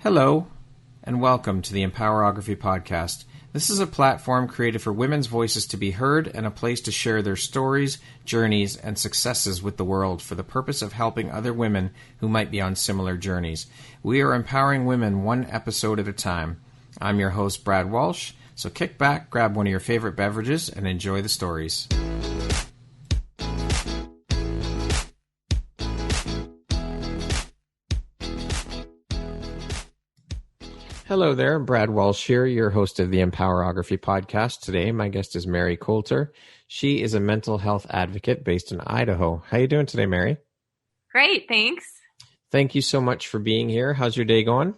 Hello, and welcome to the Empowerography Podcast. This is a platform created for women's voices to be heard and a place to share their stories, journeys, and successes with the world for the purpose of helping other women who might be on similar journeys. We are empowering women one episode at a time. I'm your host, Brad Walsh, so kick back, grab one of your favorite beverages, and enjoy the stories. Hello there, Brad Walsh here, your host of the Empowerography Podcast. Today, my guest is Mehri Coulter. She is a mental health advocate based in Idaho. How are you doing today, Mehri? Great, thanks. Thank you so much for being here. How's your day going?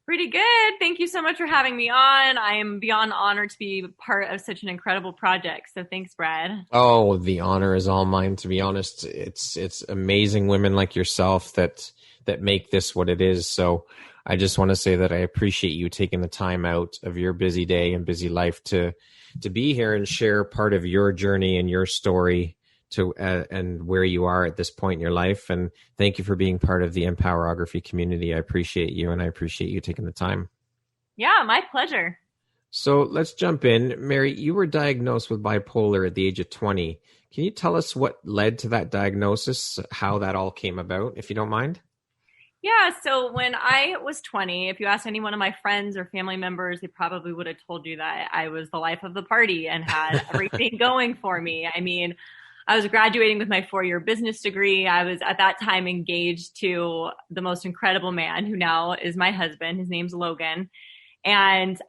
Pretty good. Thank you so much for having me on. I am beyond honored to be part of such an incredible project. So thanks, Brad. Oh, the honor is all mine, to be honest. It's amazing women like yourself that make this what it is. So I just want to say that I appreciate you taking the time out of your busy day and busy life to be here and share part of your journey and your story to and where you are at this point in your life. And thank you for being part of the Empowerography community. I appreciate you, and I appreciate you taking the time. Yeah, my pleasure. So let's jump in. Mehri, you were diagnosed with bipolar at the age of 20. Can you tell us what led to that diagnosis, how that all came about, if you don't mind? Yeah, so when I was 20, if you asked any one of my friends or family members, they probably would have told you that I was the life of the party and had everything going for me. I mean, I was graduating with my 4-year business degree. I was at that time engaged to the most incredible man who now is my husband. His name's Logan. And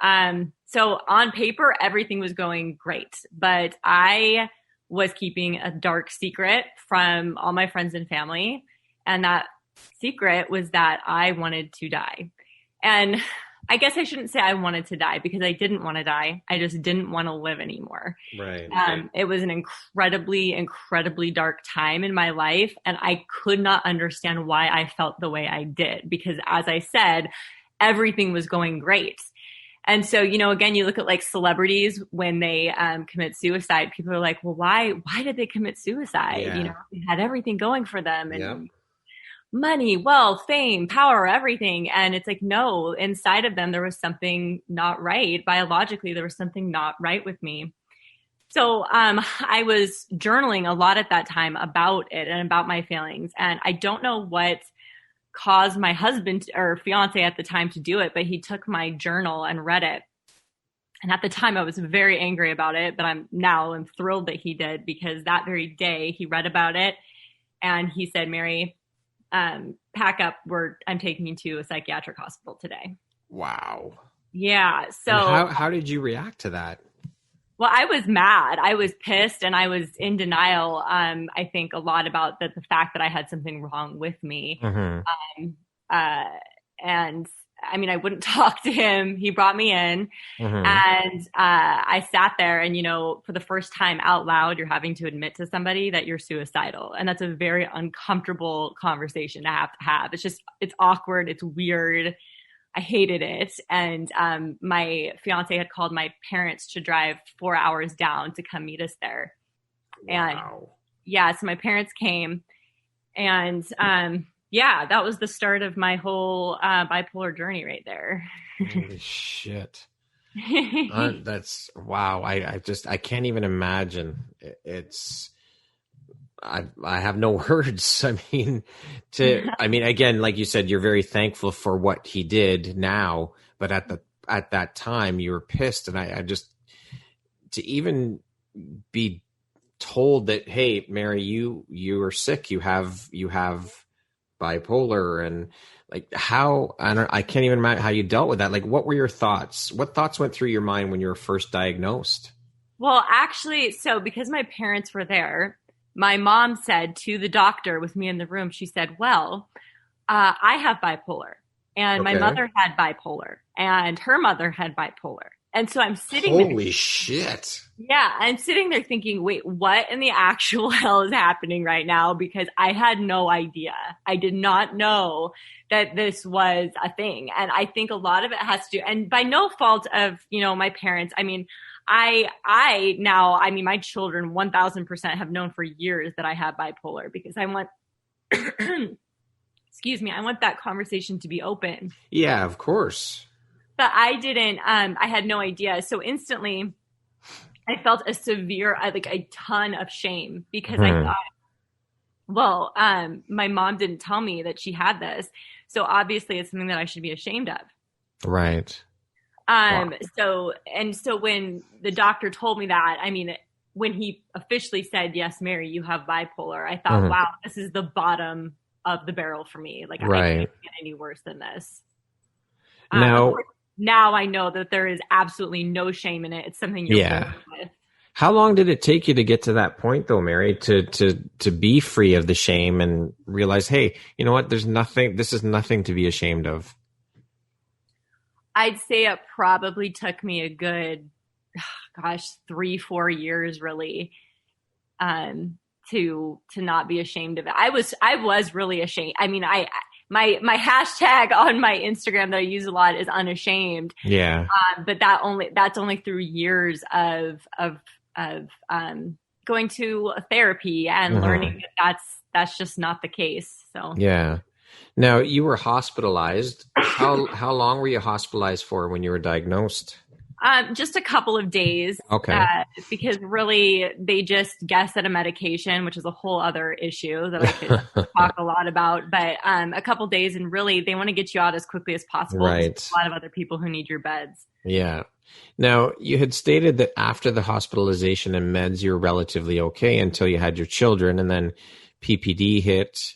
so on paper, everything was going great, but I was keeping a dark secret from all my friends and family. And that secret was that I wanted to die. And I guess I shouldn't say I wanted to die because I didn't want to die. I just didn't want to live anymore. Right. It was an incredibly, incredibly dark time in my life. And I could not understand why I felt the way I did, because as I said, everything was going great. And so, again, you look at like celebrities when they commit suicide, people are like, well, why did they commit suicide? Yeah. They had everything going for them. And Yep. money, wealth, fame, power, everything. And it's like, no, inside of them, there was something not right. Biologically, there was something not right with me. So I was journaling a lot at that time about it and about my feelings. And I don't know what caused my husband or fiance at the time to do it, but he took my journal and read it. And at the time, I was very angry about it, but I'm thrilled that he did, because that very day he read about it and he said, Mehri, pack up, I'm taking you to a psychiatric hospital today. Wow. Yeah. So how did you react to that? Well, I was mad. I was pissed and I was in denial. I think a lot about the fact that I had something wrong with me. Mm-hmm. And I mean, I wouldn't talk to him. He brought me in Mm-hmm. and I sat there and, for the first time out loud, you're having to admit to somebody that you're suicidal. And that's a very uncomfortable conversation to have. It's awkward. It's weird. I hated it. And my fiance had called my parents to drive 4 hours down to come meet us there. Wow. And so my parents came and that was the start of my whole bipolar journey right there. Holy shit. That's wow. I can't even imagine. I have no words. I mean, again, like you said, you're very thankful for what he did now, but at that time you were pissed. And I just, to even be told that, hey, Mehri, you are sick. You have bipolar, and like I can't even imagine how you dealt with that. Like, what were your thoughts? What thoughts went through your mind when you were first diagnosed? Well, actually, so because my parents were there, my mom said to the doctor with me in the room, she said, well, I have bipolar, and my mother had bipolar, and her mother had bipolar. And so I'm sitting there. Holy shit. Yeah. I'm sitting there thinking, wait, what in the actual hell is happening right now? Because I had no idea. I did not know that this was a thing. And I think a lot of it has to do, and by no fault of, my parents. I mean, my children 1000% have known for years that I have bipolar, because I want, excuse me, I want that conversation to be open. Yeah, of course. But I didn't, I had no idea. So instantly I felt a ton of shame because I thought, well, my mom didn't tell me that she had this. So obviously it's something that I should be ashamed of. Right. Wow. So when the doctor told me that, I mean, when he officially said, yes, Mehri, you have bipolar, I thought, wow, this is the bottom of the barrel for me. Like, I can't get any worse than this. Now I know that there is absolutely no shame in it. It's something you're born with. How long did it take you to get to that point, though, Mehri, to be free of the shame and realize, hey, you know what? This is nothing to be ashamed of. I'd say it probably took me a good, 3-4 years really, to not be ashamed of it. I was really ashamed. I mean, my hashtag on my Instagram that I use a lot is unashamed. Yeah. But that's only through years of going to therapy and learning that that's just not the case. So yeah. Now, you were hospitalized. How long were you hospitalized for when you were diagnosed? Just a couple of days. Okay. Because really, they just guess at a medication, which is a whole other issue that I could talk a lot about. But a couple of days, and really, they want to get you out as quickly as possible. Right. There's a lot of other people who need your beds. Yeah. Now, you had stated that after the hospitalization and meds, you were relatively okay until you had your children, and then PPD hit.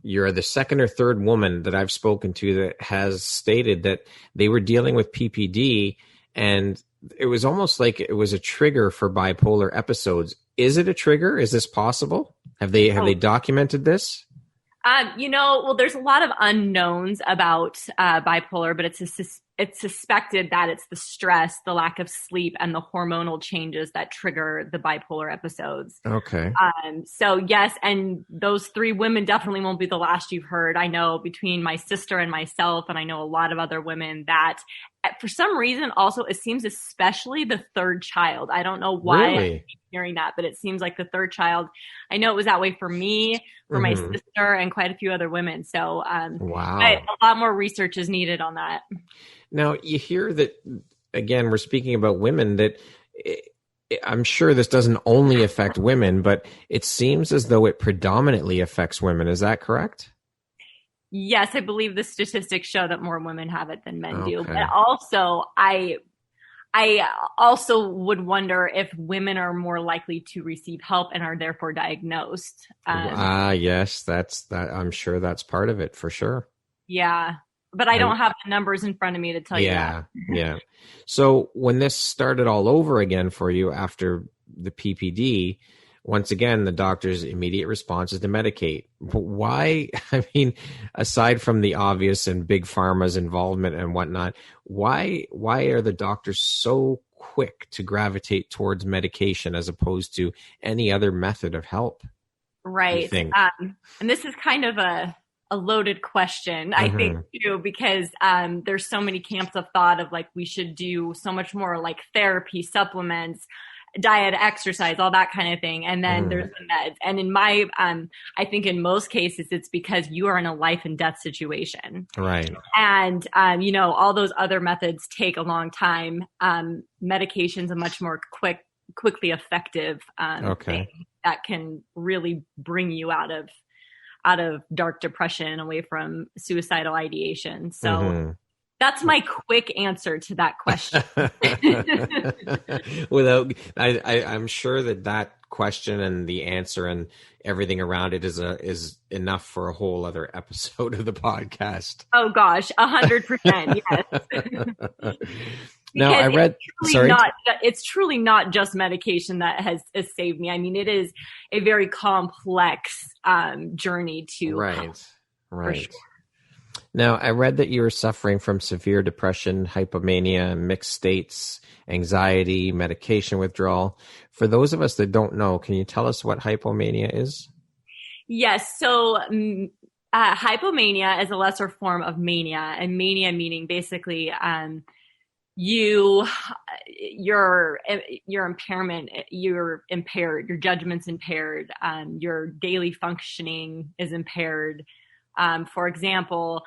You're the second or third woman that I've spoken to that has stated that they were dealing with PPD, and it was almost like it was a trigger for bipolar episodes. Is it a trigger? Is this possible? Have they documented this? There's a lot of unknowns about bipolar, but it's suspected that it's the stress, the lack of sleep, and the hormonal changes that trigger the bipolar episodes. Okay. So yes, and those 3 women definitely won't be the last you've heard. I know between my sister and myself, and I know a lot of other women that for some reason also it seems especially the third child. I don't know why Really? I keep hearing that, but it seems like the third child. I know it was that way for me, for my sister, and quite a few other women. So wow. A lot more research is needed on that. Now, you hear that, again, we're speaking about women, that I'm sure this doesn't only affect women, but it seems as though it predominantly affects women. Is that correct? Yes, I believe the statistics show that more women have it than men do. But also, I also would wonder if women are more likely to receive help and are therefore diagnosed. Yes, that. I'm sure that's part of it for sure. Yeah. But I don't have the numbers in front of me to tell you that. Yeah. So when this started all over again for you after the PPD, once again, the doctor's immediate response is to medicate. But why? I mean, aside from the obvious and big pharma's involvement and whatnot, why are the doctors so quick to gravitate towards medication as opposed to any other method of help? Right. And this is kind of a loaded question, I think, too, because there's so many camps of thought of like we should do so much more like therapy, supplements, diet, exercise, all that kind of thing. And then there's the meds. And in my, I think in most cases, it's because you are in a life and death situation. Right. And, all those other methods take a long time. Medication's a much more quickly effective thing that can really bring you out of dark depression, away from suicidal ideation. So that's my quick answer to that question. I'm sure that question and the answer and everything around it is enough for a whole other episode of the podcast. Oh gosh, 100%. Yes. Now I read. It's truly not just medication that has saved me. I mean, it is a very complex journey to right. For sure. Now I read that you were suffering from severe depression, hypomania, mixed states, anxiety, medication withdrawal. For those of us that don't know, can you tell us what hypomania is? Yes. So hypomania is a lesser form of mania, and mania meaning basically your impairment, you're impaired, your judgment's impaired, your daily functioning is impaired. For example,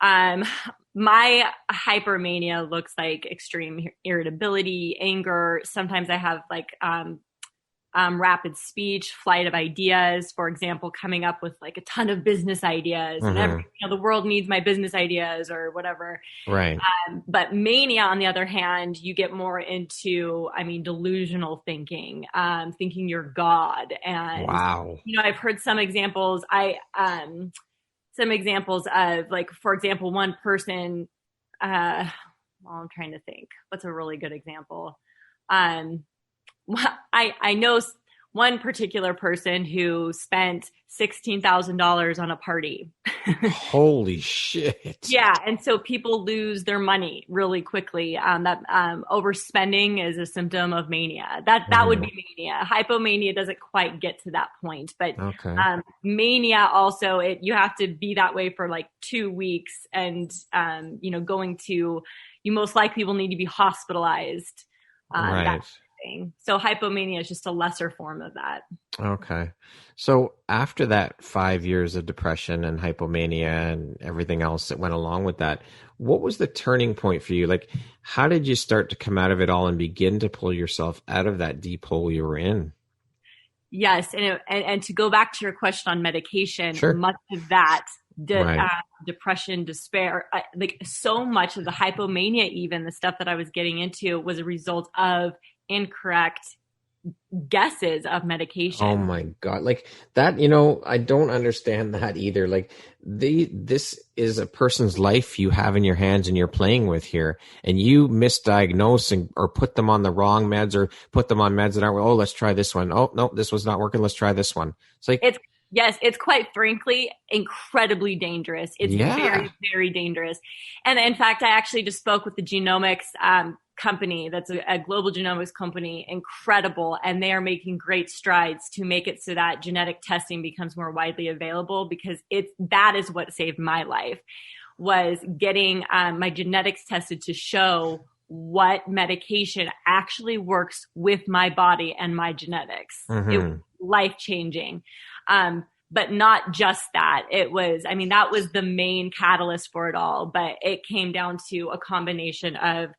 my hypermania looks like extreme irritability, anger. Sometimes I have like rapid speech, flight of ideas. For example, coming up with like a ton of business ideas, and the world needs my business ideas or whatever. Right. But mania, on the other hand, you get more into, delusional thinking, thinking you're God. And wow. I've heard some examples. Some examples of, like, for example, one person. I'm trying to think. What's a really good example? I know one particular person who spent $16,000 on a party. Holy shit. Yeah. And so people lose their money really quickly. That overspending is a symptom of mania. That would be mania. Hypomania doesn't quite get to that point, but mania also, you have to be that way for like 2 weeks, and you most likely will need to be hospitalized. Right. So hypomania is just a lesser form of that. Okay. So after that 5 years of depression and hypomania and everything else that went along with that, what was the turning point for you? Like, how did you start to come out of it all and begin to pull yourself out of that deep hole you were in? Yes. And to go back to your question on medication, Sure. Much of that, depression, despair, like so much of the hypomania, even the stuff that I was getting into, was a result of incorrect guesses of medication. Oh my God. Like that, I don't understand that either. Like this is a person's life you have in your hands and you're playing with here, and you misdiagnose or put them on the wrong meds, or put them on meds that aren't, oh, let's try this one. Oh, no, this was not working. Let's try this one. It's like, it's quite frankly incredibly dangerous. It's very, very dangerous. And in fact, I actually just spoke with the genomics company that's a global genomics company, incredible, and they are making great strides to make it so that genetic testing becomes more widely available, because that is what saved my life, was getting my genetics tested to show what medication actually works with my body and my genetics. It was life-changing. But not just that. It was, that was the main catalyst for it all, but it came down to a combination of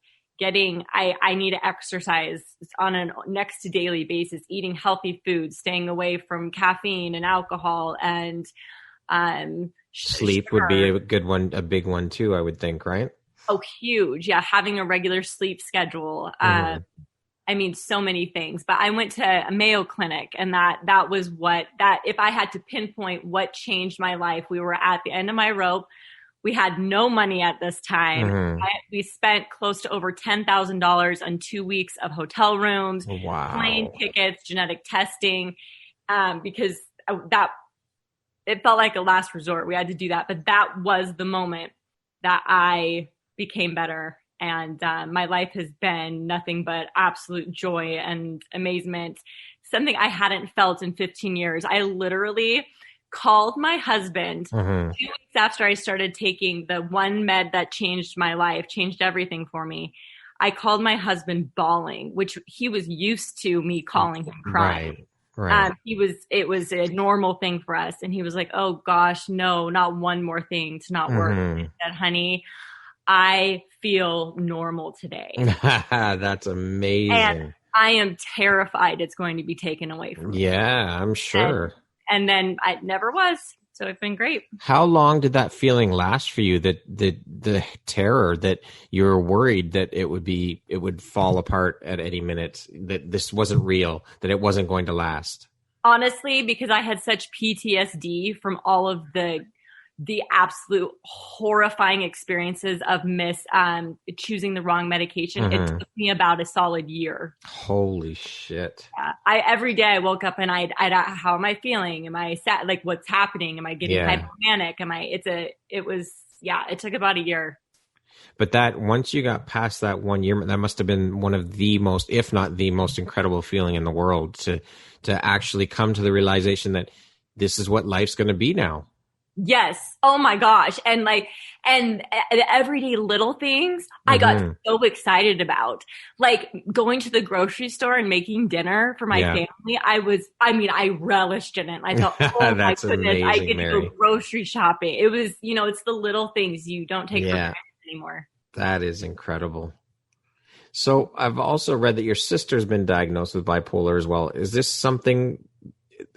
I need to exercise on a next to daily basis, eating healthy foods, staying away from caffeine and alcohol, and sleep would be a good one, a big one too, I would think, right? Oh, huge. Yeah. Having a regular sleep schedule. So many things, but I went to a Mayo Clinic, and that was if I had to pinpoint what changed my life, we were at the end of my rope. We had no money at this time. We spent close to over $10,000 on 2 weeks of hotel rooms, plane tickets, genetic testing, because it felt like a last resort. We had to do that. But that was the moment that I became better. And my life has been nothing but absolute joy and amazement, something I hadn't felt in 15 years. I literally called my husband 2 weeks after I started taking the one med that changed my life, changed everything for me. I called my husband bawling, which he was used to me calling him crying. Right. It was a normal thing for us. And he was like, oh gosh, no, not one more thing to not work. I said, honey, I feel normal today. That's amazing. And I am terrified it's going to be taken away from me. Yeah, I'm sure. And then I never was. So it's been great. How long did that feeling last for you? That the terror that you were worried that it would fall apart at any minute, that this wasn't real, that it wasn't going to last? Honestly, because I had such PTSD from all of the absolute horrifying experiences of choosing the wrong medication. It took me about a solid year. Holy shit. Yeah. Every day I woke up and I'd how am I feeling? Am I sad? Like, what's happening? Am I getting hypomanic? It took about a year. But that, once you got past that 1 year, that must have been one of the most, if not the most incredible feeling in the world, to actually come to the realization that this is what life's going to be now. Yes. Oh my gosh. And the everyday little things I got so excited about. Like going to the grocery store and making dinner for my family. I relished in it. I thought, oh my That's goodness, I amazing, get to Mehri. go grocery shopping. It was, it's the little things you don't take for Yeah, granted anymore. that is incredible. So I've also read that your sister's been diagnosed with bipolar as well. Is this something,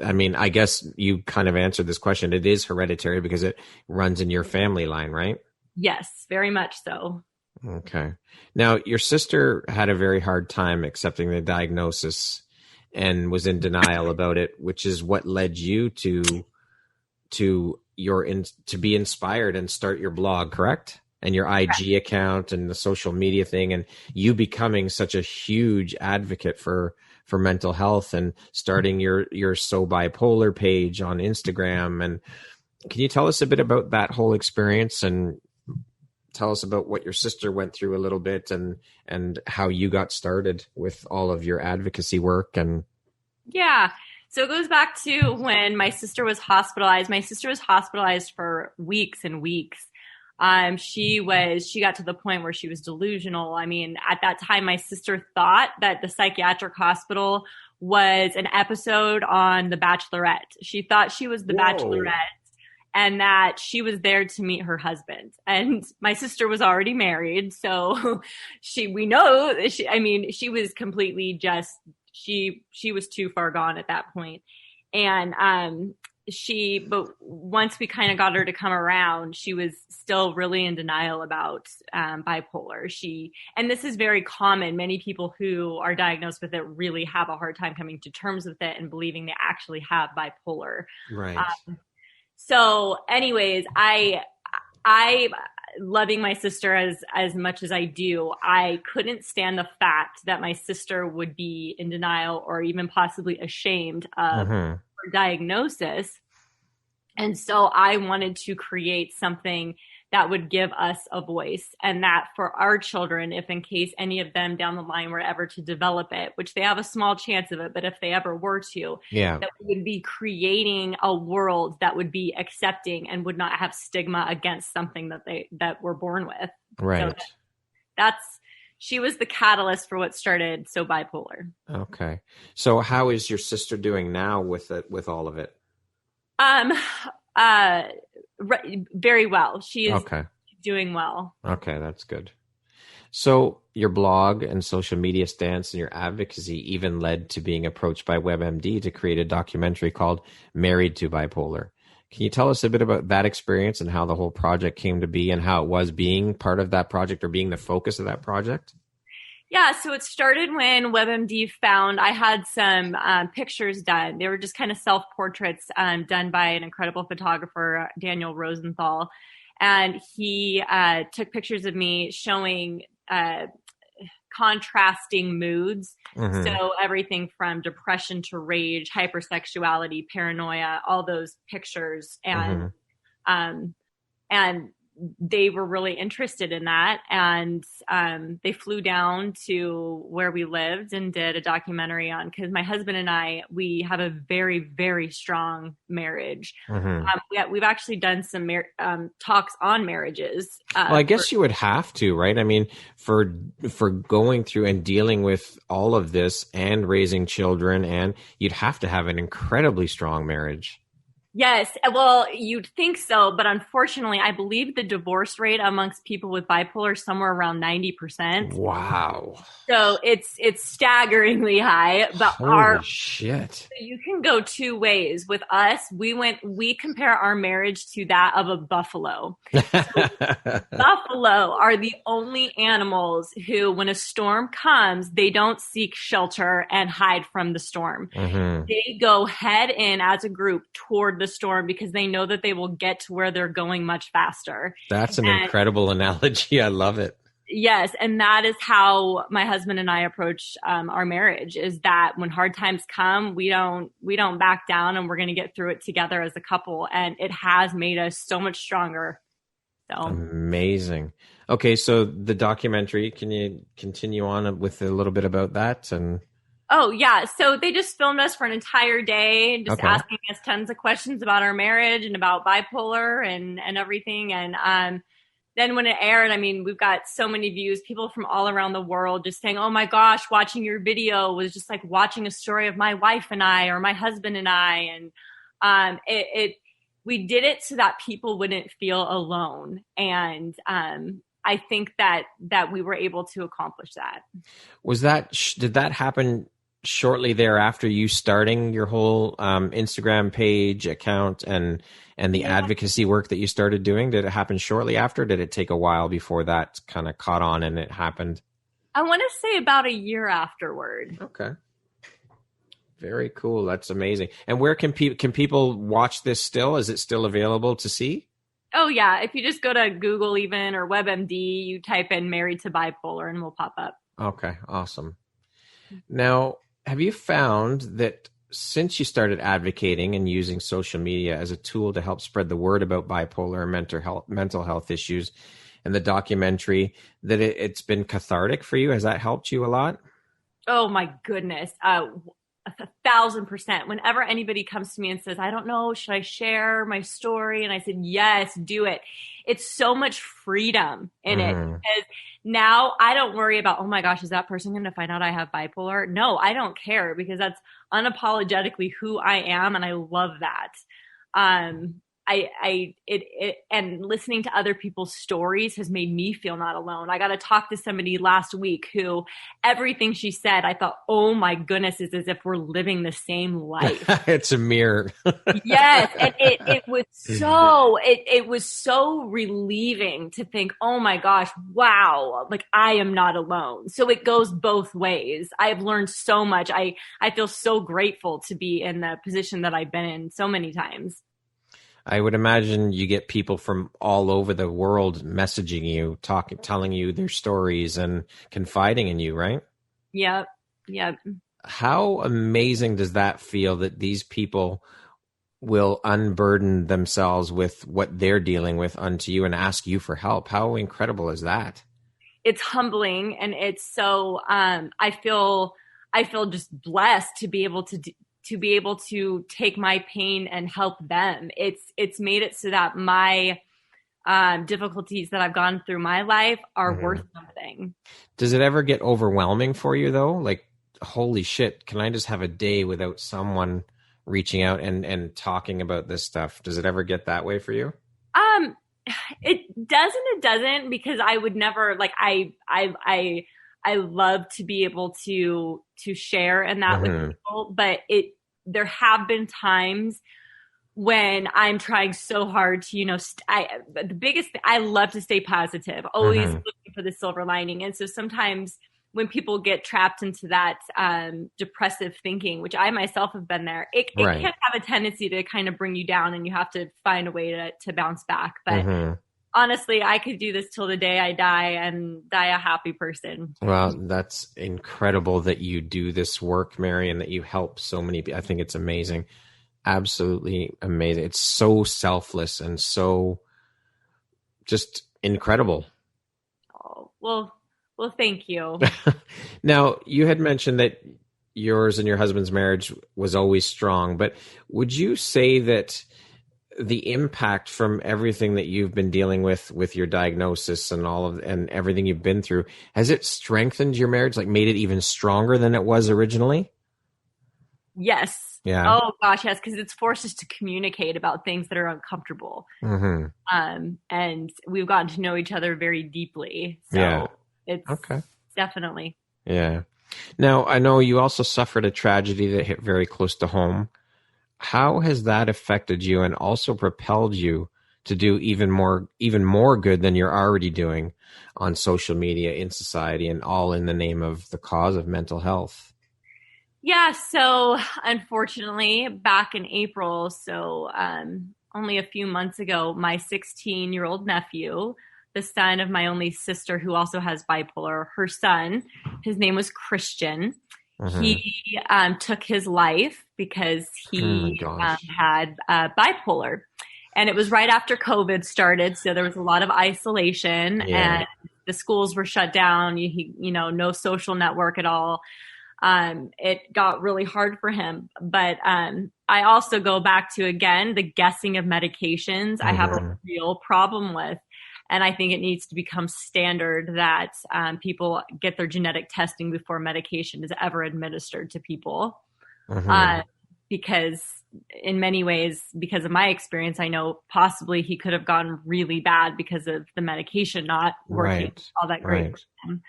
I mean, I guess you kind of answered this question. It is hereditary because it runs in your family line, right? Yes, very much so. Okay. Now, your sister had a very hard time accepting the diagnosis and was in denial about it, which is what led you to be inspired and start your blog, correct? And your IG account and the social media thing, and you becoming such a huge advocate for mental health and starting your So Bipolar page on Instagram. And can you tell us a bit about that whole experience and tell us about what your sister went through a little bit and how you got started with all of your advocacy work? And Yeah. So it goes back to when my sister was hospitalized. My sister was hospitalized for weeks and weeks. She got to the point where she was delusional. I mean, at that time, my sister thought that the psychiatric hospital was an episode on The Bachelorette. She thought she was the Bachelorette and that she was there to meet her husband. And my sister was already married. So she was completely she was too far gone at that point. And, but once we kind of got her to come around, she was still really in denial about bipolar. And this is very common. Many people who are diagnosed with it really have a hard time coming to terms with it and believing they actually have bipolar. right. So anyways, I loving my sister as much as I do, I couldn't stand the fact that my sister would be in denial or even possibly ashamed of her diagnosis. And so I wanted to create something that would give us a voice, and that for our children, if in case any of them down the line were ever to develop it, which they have a small chance of it, but if they ever were to, that we would be creating a world that would be accepting and would not have stigma against something that we're born with. Right. So she was the catalyst for what started So Bipolar. Okay. So how is your sister doing now with all of it? Very well. She is doing well. Okay, that's good. So your blog and social media stance and your advocacy even led to being approached by WebMD to create a documentary called Married to Bipolar. Can you tell us a bit about that experience and how the whole project came to be and how it was being part of that project or being the focus of that project? Yeah, so it started when WebMD found I had some pictures done. They were just kind of self-portraits done by an incredible photographer, Daniel Rosenthal. And he took pictures of me showing contrasting moods. So everything from depression to rage, hypersexuality, paranoia, all those pictures. And they were really interested in that. And they flew down to where we lived and did a documentary on, because my husband and I, we have a very, very strong marriage. We've actually done some talks on marriages. Well, I guess you would have to, right? I mean, for going through and dealing with all of this and raising children, and you'd have to have an incredibly strong marriage. Yes. Well, you'd think so, but unfortunately, I believe the divorce rate amongst people with bipolar is somewhere around 90%. Wow. So it's staggeringly high, but Holy shit. You can go two ways. With us, we compare our marriage to that of a buffalo. So buffalo are the only animals who, when a storm comes, they don't seek shelter and hide from the storm. They go head in as a group toward the storm because they know that they will get to where they're going much faster. That's an incredible analogy. I love it. Yes. And that is how my husband and I approach our marriage, is that when hard times come, we don't back down, and we're going to get through it together as a couple. And it has made us so much stronger. So amazing. Okay. So the documentary, can you continue on with a little bit about that? And Oh yeah. So they just filmed us for an entire day, just Okay. asking us tons of questions about our marriage and about bipolar and everything. And then when it aired, I mean, we've got so many views, people from all around the world just saying, "Oh my gosh, watching your video was just like watching a story of my wife and I, or my husband and I." And we did it so that people wouldn't feel alone. And I think that we were able to accomplish that. Did that happen shortly thereafter you starting your whole Instagram page account and the advocacy work that you started doing? Did it happen shortly after? Did it take a while before that kind of caught on and it happened? I want to say about a year afterward. Okay. Very cool. That's amazing. And where can people watch this still? Is it still available to see? Oh yeah. If you just go to Google even or WebMD, you type in Married to Bipolar and we'll pop up. Okay. Awesome. Now, have you found that since you started advocating and using social media as a tool to help spread the word about bipolar and mental health issues and the documentary, that it's been cathartic for you? Has that helped you a lot? Oh my goodness. 1,000%. Whenever anybody comes to me and says, "I don't know, should I share my story?" And I said, yes, do it. It's so much freedom in it, because now I don't worry about, oh my gosh, is that person going to find out I have bipolar? No, I don't care, because that's unapologetically who I am. And I love that. And listening to other people's stories has made me feel not alone. I got to talk to somebody last week who everything she said, I thought, oh my goodness, it's as if we're living the same life. It's a mirror. Yes. And it was so relieving to think, oh my gosh, wow, like I am not alone. So it goes both ways. I've learned so much. I feel so grateful to be in the position that I've been in so many times. I would imagine you get people from all over the world messaging you, telling you their stories and confiding in you, right? Yep. How amazing does that feel that these people will unburden themselves with what they're dealing with unto you and ask you for help? How incredible is that? It's humbling, and it's so I feel just blessed to be able to take my pain and help them. It's made it so that my difficulties that I've gone through my life are worth something. Does it ever get overwhelming for you though? Like, holy shit, can I just have a day without someone reaching out and talking about this stuff? Does it ever get that way for you? It doesn't, because I would never, like, I love to be able to share in that with people, but there have been times when I'm trying so hard to, I love to stay positive, always looking for the silver lining. And so sometimes when people get trapped into that depressive thinking, which I myself have been there, it can have a tendency to kind of bring you down, and you have to find a way to bounce back. But honestly, I could do this till the day I die and die a happy person. Well, that's incredible that you do this work, Mehri, and that you help so many people. I think it's amazing. Absolutely amazing. It's so selfless and so just incredible. Oh, well, thank you. Now, you had mentioned that yours and your husband's marriage was always strong, but would you say that the impact from everything that you've been dealing with your diagnosis and everything you've been through, has it strengthened your marriage, like made it even stronger than it was originally? Yes. Yeah. Oh gosh, yes, because it's forced us to communicate about things that are uncomfortable. And we've gotten to know each other very deeply. So it's definitely. Yeah. Now, I know you also suffered a tragedy that hit very close to home. How has that affected you and also propelled you to do even more good than you're already doing on social media, in society, and all in the name of the cause of mental health? Yeah. So unfortunately, back in April, only a few months ago, my 16-year-old nephew, the son of my only sister who also has bipolar, her son, his name was Christian. He took his life because he had bipolar. And it was right after COVID started, so there was a lot of isolation and the schools were shut down, no social network at all. it got really hard for him. But I also go back to, again, the guessing of medications I have a real problem with. And I think it needs to become standard that people get their genetic testing before medication is ever administered to people. Because in many ways, because of my experience, I know possibly he could have gone really bad because of the medication not working all that great for him.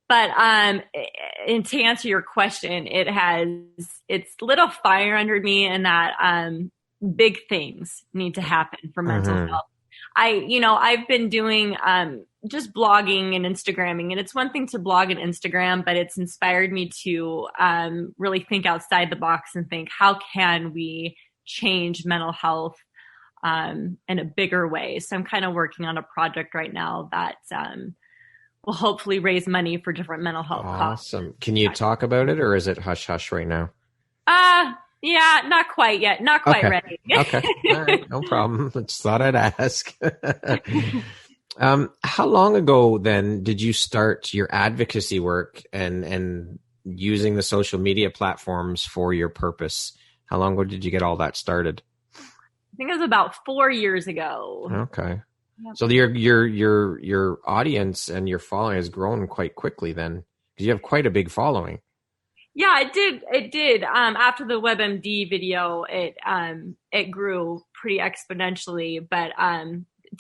But and to answer your question, it's lit a fire under me, and that big things need to happen for mental health. I've been doing just blogging and Instagramming, and it's one thing to blog and Instagram, but it's inspired me to really think outside the box and think, how can we change mental health in a bigger way? So I'm kind of working on a project right now that will hopefully raise money for different mental health costs. Awesome. Can you talk about it, or is it hush hush right now? Yeah, not quite yet. Not quite ready. Okay. All right. No problem. Just thought I'd ask. How long ago then did you start your advocacy work and using the social media platforms for your purpose? How long ago did you get all that started? I think it was about 4 years ago. Okay. Yep. So your audience and your following has grown quite quickly then, because you have quite a big following. Yeah, it did. After the WebMD video, it grew pretty exponentially. But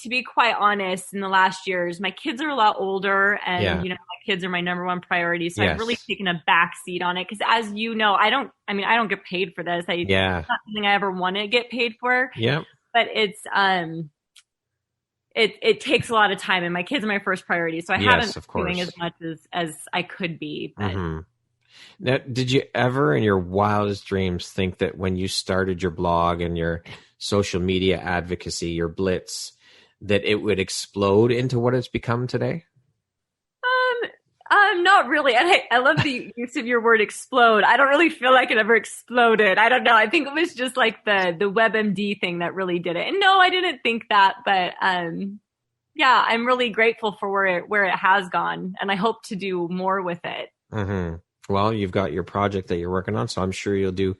to be quite honest, in the last years, my kids are a lot older, and my kids are my number one priority. So I've really taken a back seat on it, because, as you know, I don't get paid for this. It's not something I ever want to get paid for. Yeah. But it's it takes a lot of time, and my kids are my first priority. So I haven't been doing as much as I could be. But Now, did you ever in your wildest dreams think that when you started your blog and your social media advocacy, your blitz, that it would explode into what it's become today? Not really. And I love the use of your word explode. I don't really feel like it ever exploded. I don't know. I think it was just like the WebMD thing that really did it. And no, I didn't think that, but I'm really grateful for where it has gone, and I hope to do more with it. Well, you've got your project that you're working on, so I'm sure you'll do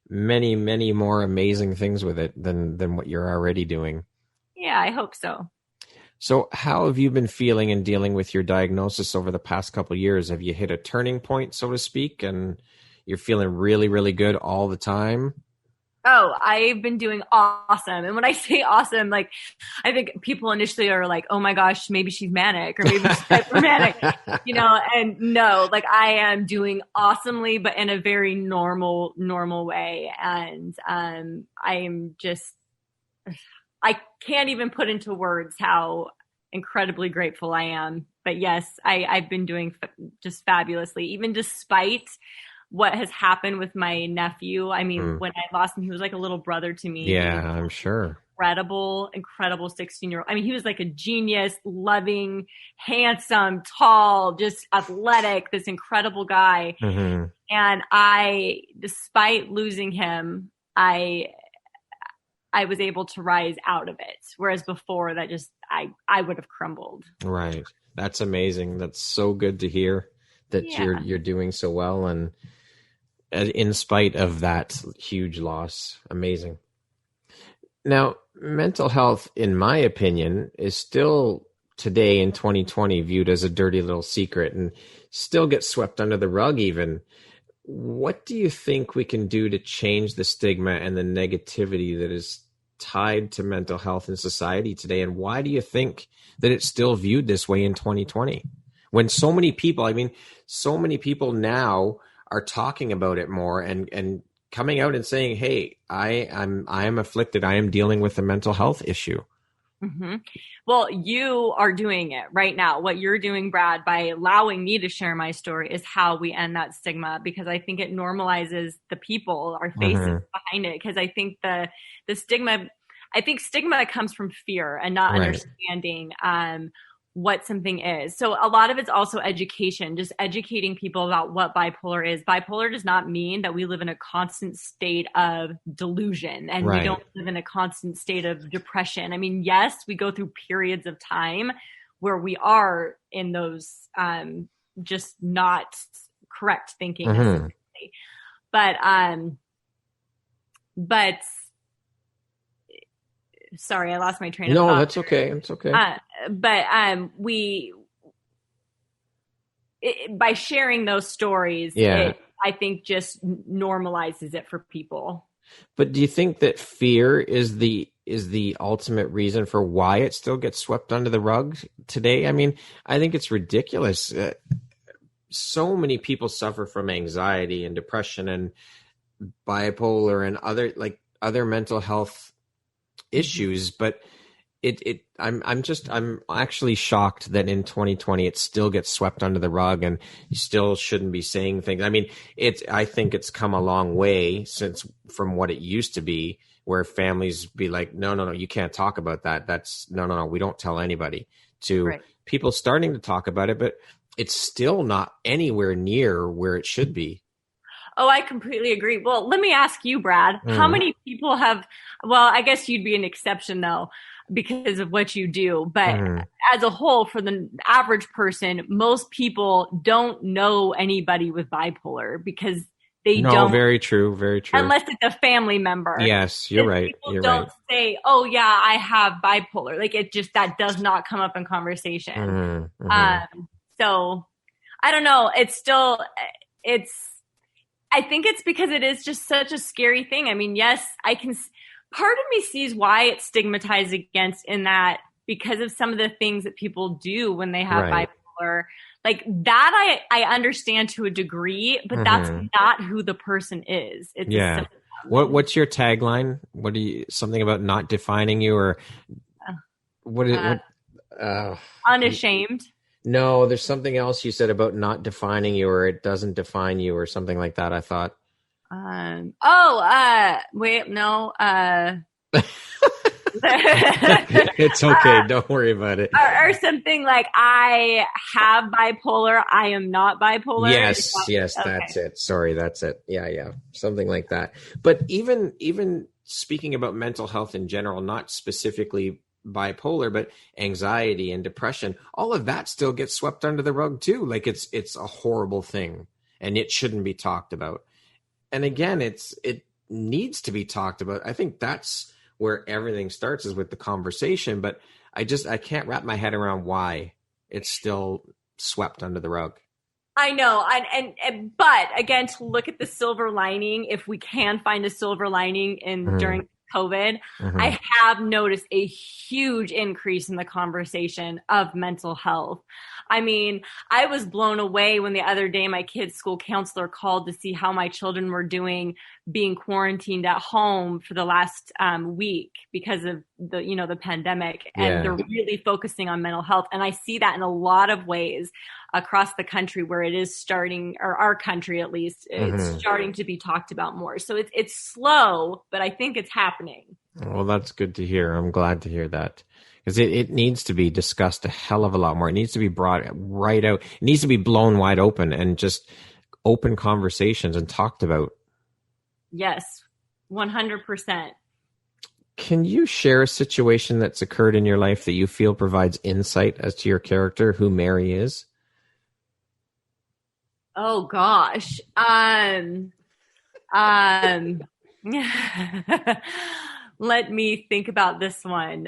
many, many more amazing things with it than what you're already doing. Yeah, I hope so. So how have you been feeling and dealing with your diagnosis over the past couple of years? Have you hit a turning point, so to speak, and you're feeling really, really good all the time? Oh, I've been doing awesome. And when I say awesome, like, I think people initially are like, oh my gosh, maybe she's manic, or maybe she's hypermanic, and no, like, I am doing awesomely, but in a very normal way. And I can't even put into words how incredibly grateful I am. But yes, I've been doing just fabulously, even despite what has happened with my nephew. I mean, when I lost him, he was like a little brother to me. Yeah, I'm sure. Incredible 16-year-old. I mean, he was like a genius, loving, handsome, tall, just athletic, this incredible guy. And despite losing him, I was able to rise out of it. Whereas before, that just, I would have crumbled. Right. That's amazing. That's so good to hear that you're doing so well, and in spite of that huge loss. Amazing. Now, mental health, in my opinion, is still today in 2020 viewed as a dirty little secret and still gets swept under the rug even. What do you think we can do to change the stigma and the negativity that is tied to mental health in society today? And why do you think that it's still viewed this way in 2020? When so many people now are talking about it more and coming out and saying, hey, I am afflicted. I am dealing with a mental health issue. Well, you are doing it right now. What you're doing, Brad, by allowing me to share my story, is how we end that stigma, because I think it normalizes the people, our faces behind it. Because I think the stigma, comes from fear and not understanding what something is. So a lot of it's also education, just educating people about what bipolar is. Bipolar does not mean that we live in a constant state of delusion, and we don't live in a constant state of depression. I mean, yes, we go through periods of time where we are in those just not correct thinking Mm-hmm. necessarily. But sorry, I lost my train of thought. No, that's okay. It's okay. By sharing those stories, Yeah. I think just normalizes it for people. But do you think that fear is the ultimate reason for why it still gets swept under the rug today? I mean, I think it's ridiculous. So many people suffer from anxiety and depression and bipolar and other mental health issues, but I'm actually shocked that in 2020 it still gets swept under the rug and you still shouldn't be saying things. I mean, I think it's come a long way from what it used to be, where families be like, no, you can't talk about that. That's no, we don't tell anybody, to Right. people starting to talk about it, but it's still not anywhere near where it should be. Oh, I completely agree. Well, let me ask you, Brad, how many people well, I guess you'd be an exception though, because of what you do. But as a whole, for the average person, most people don't know anybody with bipolar because they don't. Very true. Very true. Unless it's a family member. Yes, you're right. People don't say, oh yeah, I have bipolar. Like that does not come up in conversation. So I don't know. I think it's because it is just such a scary thing. I mean, yes, part of me sees why it's stigmatized against, in that because of some of the things that people do when they have bipolar, like that I understand to a degree, but that's not who the person is. It's What's your tagline? Something about not defining you, or unashamed? No, there's something else you said about not defining you, or it doesn't define you, or something like that, I thought. Wait, no. It's okay. Don't worry about it. Or something like, I have bipolar. I am not bipolar. Yes, that's it. Sorry, that's it. Yeah. Something like that. But even speaking about mental health in general, not specifically bipolar, but anxiety and depression, all of that still gets swept under the rug too. Like it's a horrible thing and it shouldn't be talked about. And again, it needs to be talked about. I think that's where everything starts, is with the conversation, but I can't wrap my head around why it's still swept under the rug. I know. But again, to look at the silver lining, if we can find a silver lining during COVID, I have noticed a huge increase in the conversation of mental health. I mean, I was blown away when the other day my kid's school counselor called to see how my children were doing being quarantined at home for the last week because of the pandemic. And they're really focusing on mental health. And I see that in a lot of ways across the country, where it is starting, or our country at least, it's starting to be talked about more. So it's slow, but I think it's happening. Well, that's good to hear. I'm glad to hear that, because it needs to be discussed a hell of a lot more. It needs to be brought right out. It needs to be blown wide open and just open conversations and talked about. Yes, 100%. Can you share a situation that's occurred in your life that you feel provides insight as to your character, who Mehri is? Oh gosh. Let me think about this one.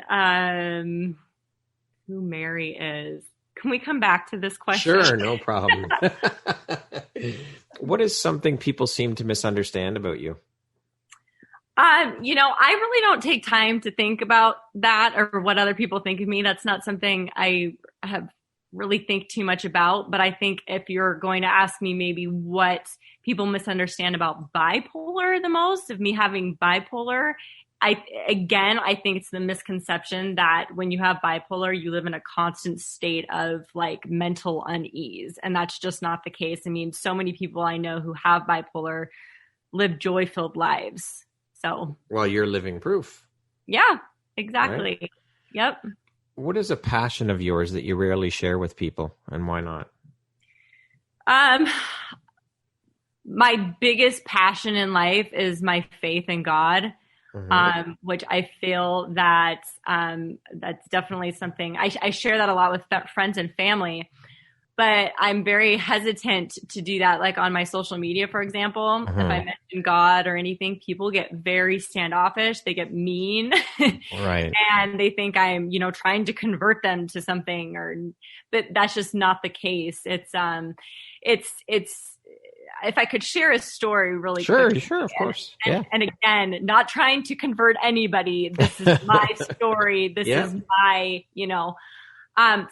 Who Mehri is. Can we come back to this question? Sure, no problem. What is something people seem to misunderstand about you? I really don't take time to think about that or what other people think of me. That's not something I have really think too much about. But I think if you're going to ask me maybe what people misunderstand about bipolar the most, of me having bipolar, I think it's the misconception that when you have bipolar, you live in a constant state of like mental unease. And that's just not the case. I mean, so many people I know who have bipolar live joy-filled lives. So, well, you're living proof. Yeah, exactly. Right? Yep. What is a passion of yours that you rarely share with people, and why not? My biggest passion in life is my faith in God. Which I feel that that's definitely something I share that a lot with friends and family. but I'm very hesitant to do that. Like on my social media, for example, if I mention God or anything, people get very standoffish. They get mean. Right. And they think I'm, trying to convert them to something, but that's just not the case. It's if I could share a story really quickly. Sure, of course. And again, not trying to convert anybody. This is my story. This is my,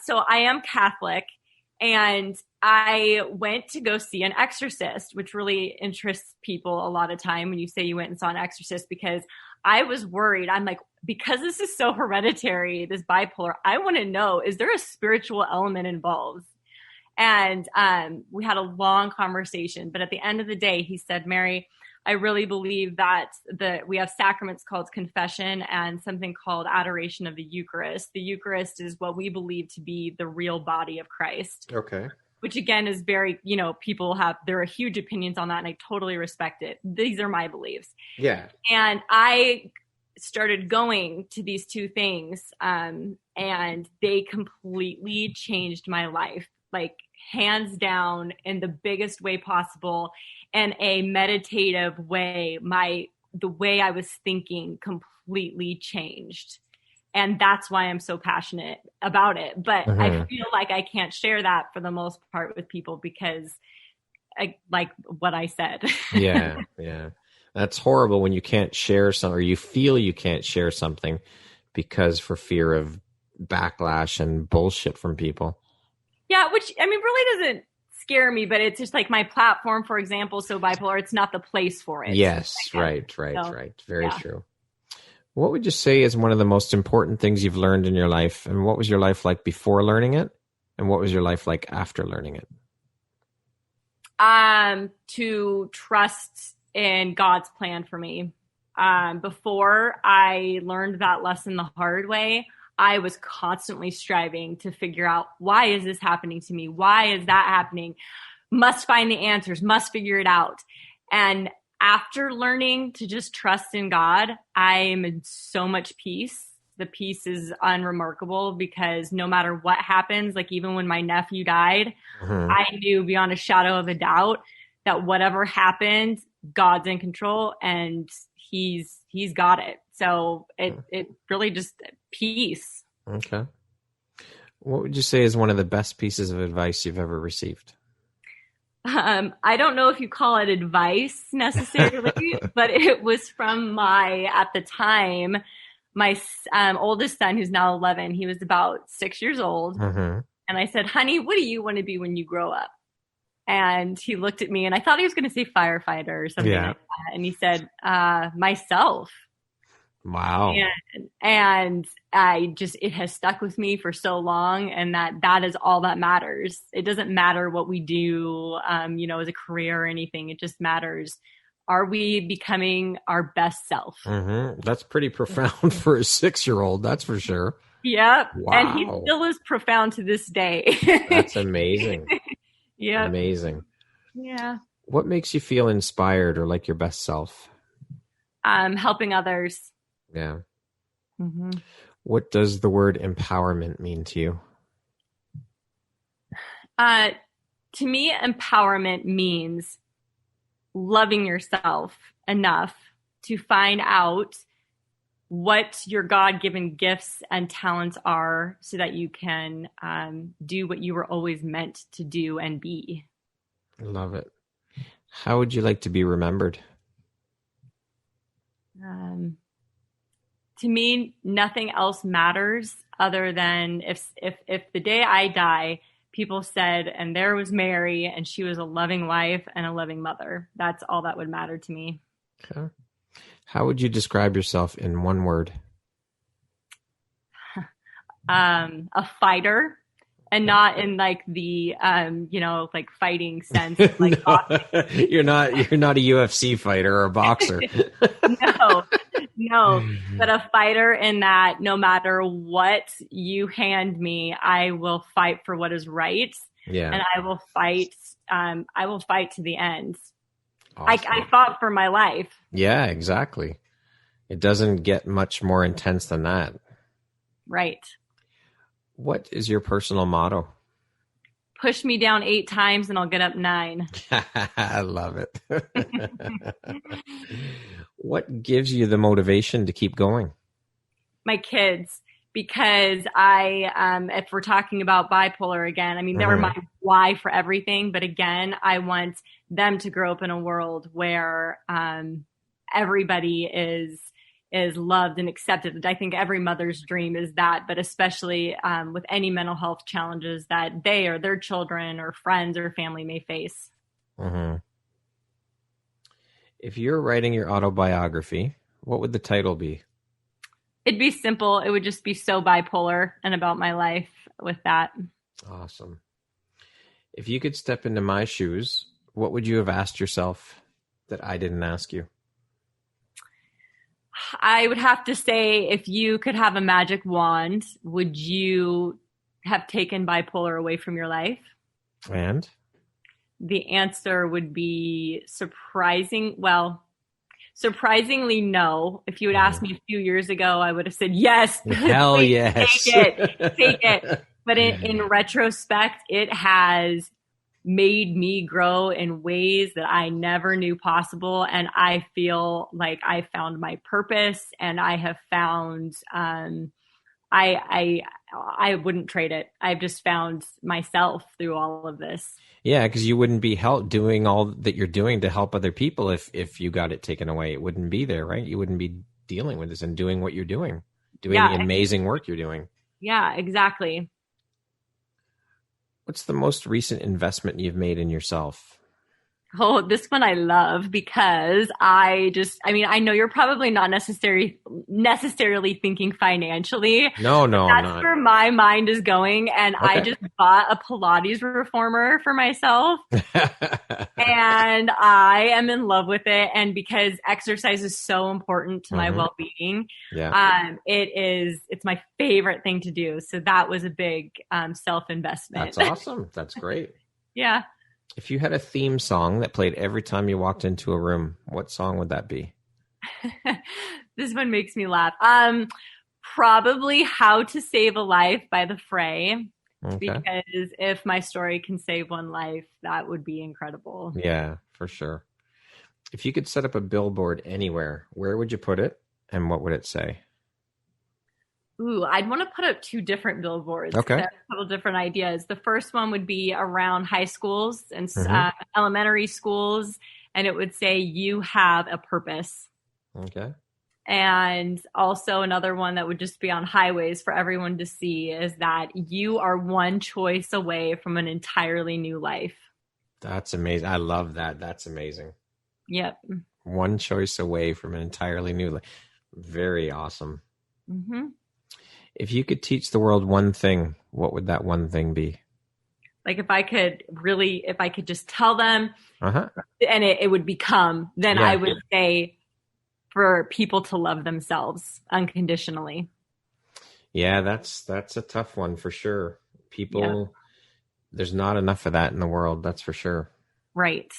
so I am Catholic, and I went to go see an exorcist, which really interests people a lot of time when you say you went and saw an exorcist, because I was worried. I'm like, because this is so hereditary, this bipolar, I want to know, is there a spiritual element involved? And we had a long conversation, but at the end of the day, he said, Mary, I really believe that we have sacraments called confession and something called adoration of the Eucharist. The Eucharist is what we believe to be the real body of Christ. Okay. Which again is very, there are huge opinions on that, and I totally respect it. These are my beliefs. Yeah. And I started going to these two things, and they completely changed my life. Like hands down, in the biggest way possible, in a meditative way. The way I was thinking completely changed. And that's why I'm so passionate about it. But I feel like I can't share that for the most part with people because like what I said. Yeah. That's horrible when you can't share something, or you feel you can't share something because for fear of backlash and bullshit from people. Yeah, which, really doesn't scare me, but it's just like my platform, for example, so bipolar, it's not the place for it. Yes, right. Very true. What would you say is one of the most important things you've learned in your life? And what was your life like before learning it? And what was your life like after learning it? To trust in God's plan for me. Before I learned that lesson the hard way, I was constantly striving to figure out, why is this happening to me? Why is that happening? Must find the answers, must figure it out. And after learning to just trust in God, I am in so much peace. The peace is unremarkable because no matter what happens, like even when my nephew died, I knew beyond a shadow of a doubt that whatever happened, God's in control and he's got it. So it really just peace. Okay. What would you say is one of the best pieces of advice you've ever received? I don't know if you call it advice necessarily, but it was from at the time, my oldest son, who's now 11, he was about 6 years old. And I said, honey, what do you want to be when you grow up? And he looked at me and I thought he was going to say firefighter or something like that. And he said, myself. Wow. And it has stuck with me for so long, and that is all that matters. It doesn't matter what we do, as a career or anything. It just matters. Are we becoming our best self? That's pretty profound for a 6-year-old. That's for sure. Yep. Wow. And he still is profound to this day. That's amazing. Yeah. Amazing. Yeah. What makes you feel inspired or like your best self? Helping others. Yeah. What does the word empowerment mean to you? To me, empowerment means loving yourself enough to find out what your God-given gifts and talents are so that you can do what you were always meant to do and be. I love it. How would you like to be remembered? To me, nothing else matters other than if the day I die, people said, and there was Mary, and she was a loving wife and a loving mother. That's all that would matter to me. Okay. How would you describe yourself in one word? A fighter, and not in like the like fighting sense. Like you're not a UFC fighter or a boxer. No, but a fighter in that no matter what you hand me, I will fight for what is right. Yeah. And I will fight to the end. Awesome. I fought for my life. Yeah, exactly. It doesn't get much more intense than that. Right. What is your personal motto? push me down 8 times and I'll get up 9. I love it. What gives you the motivation to keep going? My kids, because if we're talking about bipolar again, I mean, they're my why for everything. But again, I want them to grow up in a world where everybody is loved and accepted. I think every mother's dream is that, but especially with any mental health challenges that they or their children or friends or family may face. Mm-hmm. If you're writing your autobiography, what would the title be? It'd be simple. It would just be So Bipolar and about my life with that. Awesome. If you could step into my shoes, what would you have asked yourself that I didn't ask you? I would have to say, if you could have a magic wand, would you have taken bipolar away from your life? And? The answer would be surprisingly no. If you had asked me a few years ago, I would have said yes. Hell yes. Take it. But in retrospect, it has made me grow in ways that I never knew possible. And I feel like I found my purpose, and I have found, I wouldn't trade it. I've just found myself through all of this. Yeah, because you wouldn't be doing all that you're doing to help other people if you got it taken away. It wouldn't be there, right? You wouldn't be dealing with this and doing what you're doing the amazing work you're doing. Yeah, exactly. What's the most recent investment you've made in yourself? Oh, this one I love because I know you're probably not necessarily thinking financially. No, that's where my mind is going. And okay. I just bought a Pilates reformer for myself and I am in love with it. And because exercise is so important to my well-being, it's my favorite thing to do. So that was a big self-investment. That's awesome. That's great. Yeah. If you had a theme song that played every time you walked into a room, what song would that be? This one makes me laugh. Probably How to Save a Life by The Fray. Okay. Because if my story can save one life, that would be incredible. Yeah, for sure. If you could set up a billboard anywhere, where would you put it and what would it say? Ooh, I'd want to put up 2 different billboards. Okay. A couple different ideas. The first one would be around high schools and elementary schools, and it would say, "You have a purpose." Okay. And also another one that would just be on highways for everyone to see is that you are one choice away from an entirely new life. That's amazing. I love that. That's amazing. Yep. One choice away from an entirely new life. Very awesome. Mm-hmm. If you could teach the world one thing, what would that one thing be? Like if I could just tell them and it would become, then I would say for people to love themselves unconditionally. Yeah, that's a tough one for sure. There's not enough of that in the world. That's for sure. Right.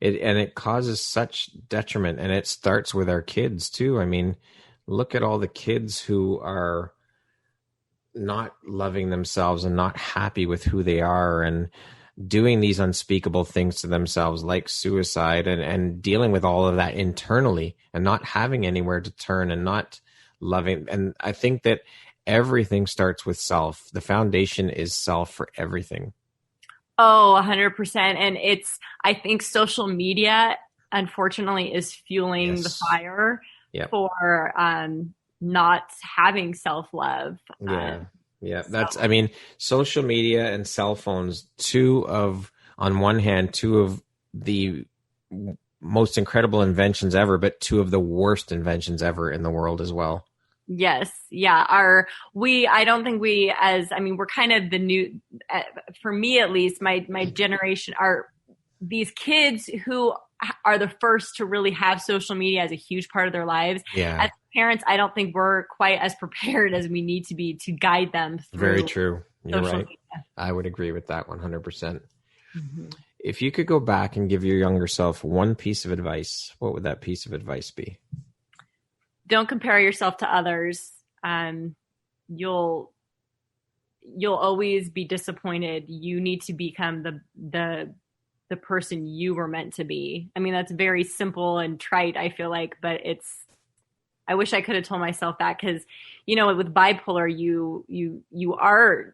It causes such detriment, and it starts with our kids too. I mean, look at all the kids who are not loving themselves and not happy with who they are and doing these unspeakable things to themselves like suicide and dealing with all of that internally and not having anywhere to turn and not loving. And I think that everything starts with self. The foundation is self for everything. Oh, 100%. And I think social media, unfortunately, is fueling the fire. Yep. For not having self-love. I mean, social media and cell phones, on one hand, 2 of the most incredible inventions ever, but 2 of the worst inventions ever in the world as well. Yes. Yeah. I don't think we're kind of the new, for me at least, my generation are these kids who are the first to really have social media as a huge part of their lives. Yeah. As parents, I don't think we're quite as prepared as we need to be to guide them through. Very true. You're right. Media. I would agree with that 100%. Mm-hmm. If you could go back and give your younger self one piece of advice, what would that piece of advice be? Don't compare yourself to others. you'll always be disappointed. You need to become the person you were meant to be. I mean, that's very simple and trite, I feel like, but I wish I could have told myself that, because, you know, with bipolar, you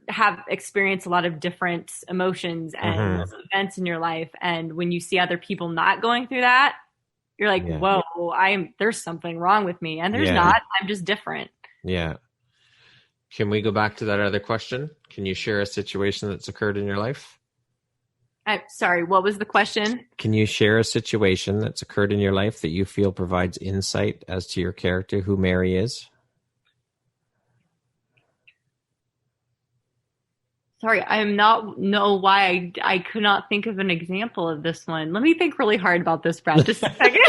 have experienced a lot of different emotions and events in your life. And when you see other people not going through that, you're like, whoa, there's something wrong with me. And there's not, I'm just different. Yeah. Can we go back to that other question? Can you share a situation that's occurred in your life? Sorry, what was the question? Can you share a situation that's occurred in your life that you feel provides insight as to your character, who Mehri is? Sorry, I am not know why I could not think of an example of this one. Let me think really hard about this, Brad. Just a second.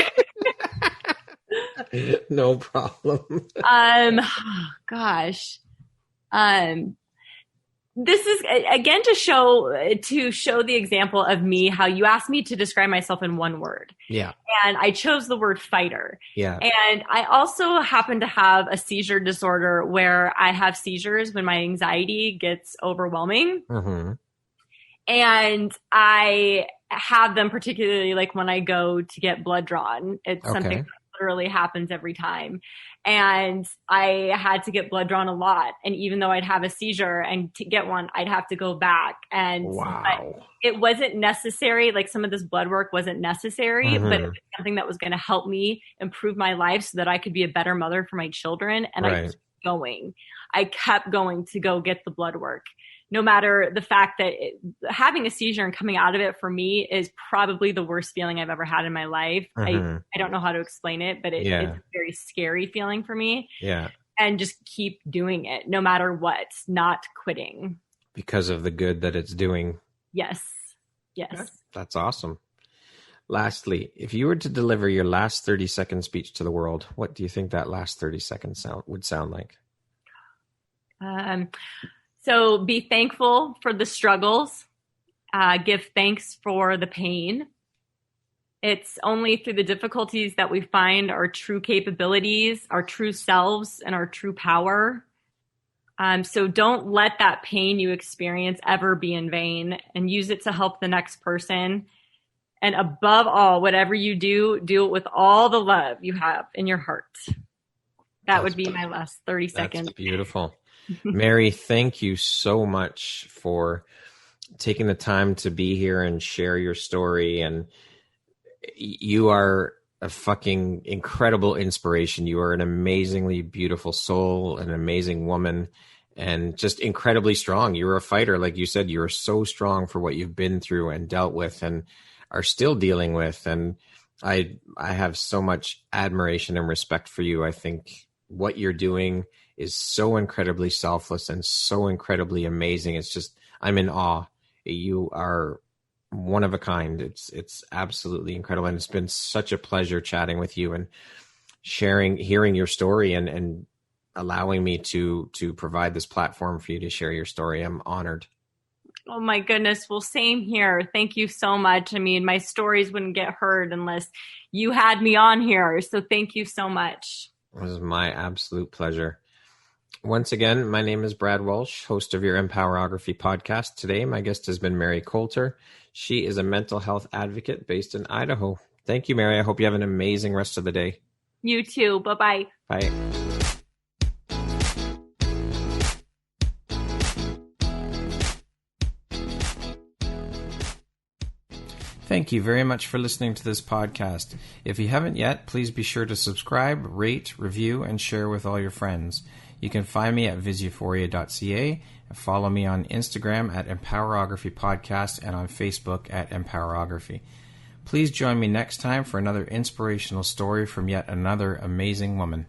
No problem. Gosh. This is again to show the example of me, how you asked me to describe myself in one word. Yeah. And I chose the word fighter. Yeah. And I also happen to have a seizure disorder where I have seizures when my anxiety gets overwhelming. Mm-hmm. And I have them particularly like when I go to get blood drawn. It's something that literally happens every time. And I had to get blood drawn a lot. And even though I'd have a seizure and to get one, I'd have to go back. And it wasn't necessary. Like some of this blood work wasn't necessary, but it was something that was going to help me improve my life so that I could be a better mother for my children. And I kept going to go get the blood work. No matter the fact that having a seizure and coming out of it for me is probably the worst feeling I've ever had in my life. I don't know how to explain it, but it's a very scary feeling for me. Yeah. And just keep doing it no matter what, not quitting. Because of the good that it's doing. Yes. Yes. That's awesome. Lastly, if you were to deliver your last 30-second speech to the world, what do you think that last 30 seconds would sound like? So be thankful for the struggles, give thanks for the pain. It's only through the difficulties that we find our true capabilities, our true selves, and our true power. So don't let that pain you experience ever be in vain, and use it to help the next person. And above all, whatever you do, do it with all the love you have in your heart. That would be my last 30 seconds. That's beautiful. Mehri, thank you so much for taking the time to be here and share your story. And you are a fucking incredible inspiration. You are an amazingly beautiful soul, an amazing woman, and just incredibly strong. You're a fighter. Like you said, you're so strong for what you've been through and dealt with and are still dealing with. And I have so much admiration and respect for you. I think what you're doing is so incredibly selfless and so incredibly amazing. It's just, I'm in awe. You are one of a kind. It's absolutely incredible. And it's been such a pleasure chatting with you and hearing your story and allowing me to provide this platform for you to share your story. I'm honored. Oh my goodness. Well, same here. Thank you so much. I mean, my stories wouldn't get heard unless you had me on here. So thank you so much. It was my absolute pleasure. Once again, my name is Brad Walsh, host of your Empowerography Podcast. Today, my guest has been Mehri Coulter. She is a mental health advocate based in Idaho. Thank you, Mehri. I hope you have an amazing rest of the day. You too. Bye-bye. Bye. Thank you very much for listening to this podcast. If you haven't yet, please be sure to subscribe, rate, review, and share with all your friends. You can find me at visuphoria.ca and follow me on Instagram at Empowerography Podcast and on Facebook at Empowerography. Please join me next time for another inspirational story from yet another amazing woman.